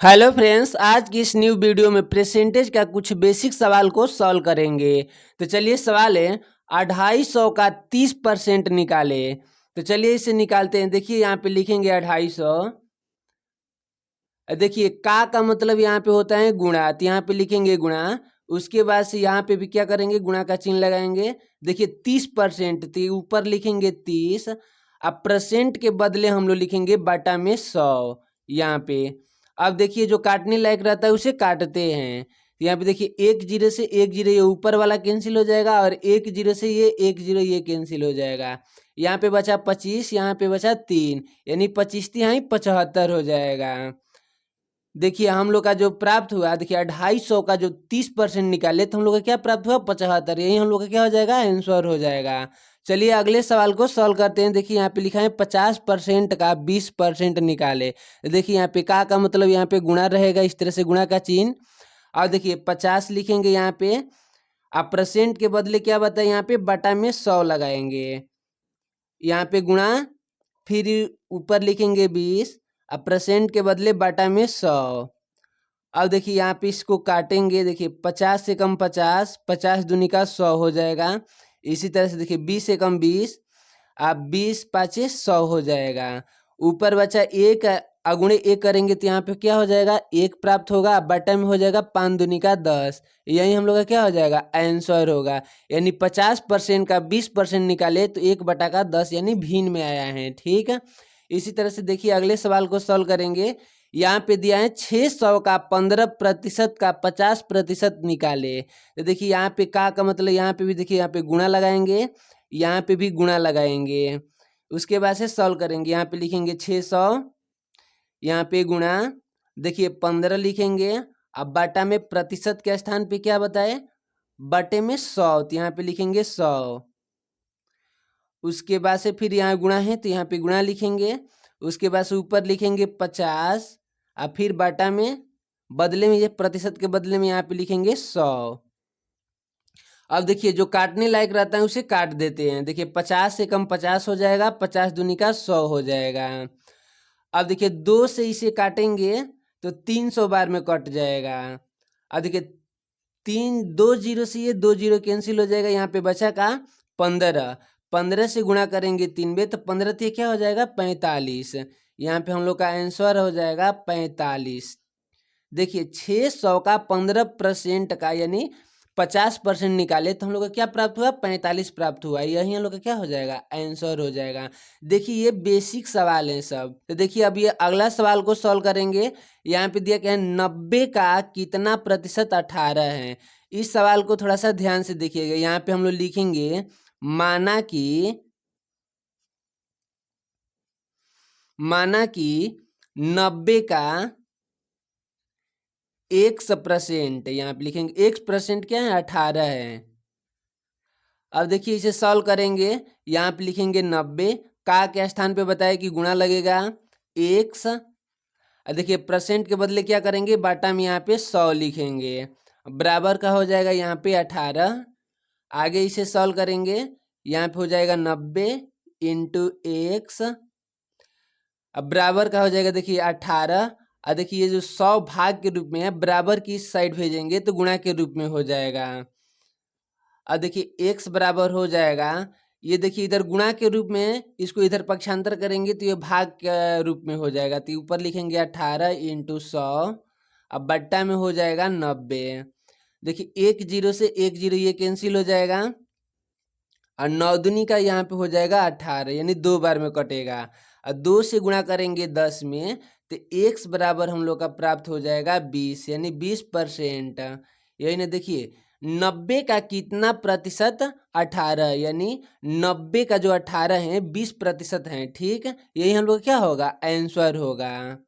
Hello friends, आज की इस न्यू वीडियो में परसेंटेज का कुछ बेसिक सवाल को सॉल्व करेंगे। तो चलिए सवाल है 250 का 30% निकाले। तो चलिए इसे निकालते हैं। देखिए यहाँ पे लिखेंगे 250। देखिए का मतलब यहाँ पे होता है गुणा, तो यहाँ पे लिखेंगे गुणा। उसके बाद से यहाँ पे भी क्या करेंगे, गुणा का चिन्ह लगाएंगे। देखिए 30%, तो ऊपर लिखेंगे 30। अब परसेंट के बदले हम लोग लिखेंगे बटा में 100 यहाँ पे। अब देखिए जो काटने लायक रहता है उसे काटते हैं। यहाँ पे देखिए एक जीरो से एक जीरो ये ऊपर वाला कैंसिल हो जाएगा, और एक जीरो से ये एक जीरो ये कैंसिल हो जाएगा। यहाँ पे बचा 25, यहाँ पे बचा 3, यानी 25 यहाँ 75 हो जाएगा। देखिए हम लोग का जो प्राप्त हुआ, देखिए 250 का जो 30% निकाले तो हम लोग का क्या प्राप्त हुआ 75। यही हम लोग का क्या हो जाएगा, आंसर हो जाएगा। चलिए अगले सवाल को सॉल्व करते हैं। देखिए यहाँ पे लिखा है 50% का 20% निकाले। देखिए यहाँ पे का मतलब यहाँ पे गुणा रहेगा, इस तरह से गुणा का चिन्ह। और देखिए 50 लिखेंगे यहाँ पे। आप परसेंट के बदले क्या बताए, यहाँ पे बटा में 100 लगाएंगे। यहाँ पे गुणा, फिर ऊपर लिखेंगे 20। अब परसेंट के बदले बटा में 100। अब देखिए यहाँ पे इसको काटेंगे। देखिए 50 से कम 50, 50 दूनी का 100 हो जाएगा। इसी तरह से देखिए 20 से कम 20, आप 20 पाँचे 100 हो जाएगा। ऊपर बचा एक, अगुणे एक करेंगे तो यहाँ पे क्या हो जाएगा, एक प्राप्त होगा। बटा में हो जाएगा 5 दूनी का 10। यही हम लोग का क्या हो जाएगा, आंसर होगा। यानी 50% का 20% निकाले तो 1/10 यानी भिन्न में आया है। ठीक है, इसी तरह से देखिए अगले सवाल को सॉल्व करेंगे। यहाँ पे दिया है 600 का 15% का 50% निकाले। तो देखिए यहाँ पे का मतलब, यहाँ पे भी देखिए यहाँ पे गुणा लगाएंगे, यहाँ पे भी गुणा लगाएंगे। उसके बाद से सॉल्व करेंगे। यहाँ पे लिखेंगे 600, यहाँ पे गुणा, देखिए 15 लिखेंगे। अब बटा में प्रतिशत के स्थान पे क्या बताए, बटे में 100, तो यहाँ पे लिखेंगे 100। उसके बाद से फिर यहाँ गुणा है तो यहाँ पे गुणा लिखेंगे। उसके बाद से ऊपर लिखेंगे 50, और फिर बटा में, बदले में ये प्रतिशत के बदले में यहाँ पे लिखेंगे 100। अब देखिए जो काटने लायक रहता है उसे काट देते हैं। देखिए 50 से कम 50 हो जाएगा, 50 दूनी का 100 हो जाएगा। अब देखिए 2 से इसे काटेंगे तो 300 बार में कट जाएगा। अब देखिए 2 जीरो से ये 2 जीरो कैंसिल हो जाएगा। यहाँ पे बचा का 15, 15 से गुणा करेंगे 3 बे तो 15 से क्या हो जाएगा 45। यहाँ पे हम लोग का आंसर हो जाएगा 45। देखिए 600 का 15% का यानी 50% निकाले तो हम लोग का क्या प्राप्त हुआ, 45 प्राप्त हुआ। यही हम लोग का क्या हो जाएगा, आंसर हो जाएगा। देखिए ये बेसिक सवाल है सब। तो देखिए अब ये अगला सवाल को सॉल्व करेंगे। यहाँ पे दिया क्या है, 90 का कितना प्रतिशत 18 है। इस सवाल को थोड़ा सा ध्यान से देखिएगा। यहाँ पे हम लोग लिखेंगे माना कि 90 का 1%, यहाँ पे लिखेंगे 1% क्या है, 18 है। अब देखिए इसे सॉल्व करेंगे। यहाँ पे लिखेंगे 90, का के स्थान पे बताए कि गुणा लगेगा 1। अब देखिए परसेंट के बदले क्या करेंगे, बाटा में यहाँ पे 100 लिखेंगे, बराबर का हो जाएगा यहाँ पे 18। आगे इसे सॉल्व करेंगे। यहाँ पे हो जाएगा 90 इंटू 1, अब बराबर का हो जाएगा देखिए 18। और देखिए ये जो 100 भाग के रूप में है, बराबर की इस साइड भेजेंगे तो गुणा के रूप में हो जाएगा। अब देखिए x बराबर हो जाएगा, ये देखिए इधर गुणा के रूप में, इसको इधर पक्षांतर करेंगे तो ये भाग के रूप में हो जाएगा। तो ऊपर लिखेंगे 18 इंटू 100, अब बट्टा में हो जाएगा 90। देखिए 1 जीरो से 1 जीरो ये कैंसिल हो जाएगा, और 9 दूनी का यहाँ पे हो जाएगा 18, यानी 2 बार में कटेगा। और 2 से गुणा करेंगे 10 में तो x बराबर हम लोग का प्राप्त हो जाएगा 20, यानी 20%। यही ना, देखिए 90 का कितना प्रतिशत 18, यानी 90 का जो 18 है 20% है। ठीक, यही हम लोग क्या होगा, आंसर होगा।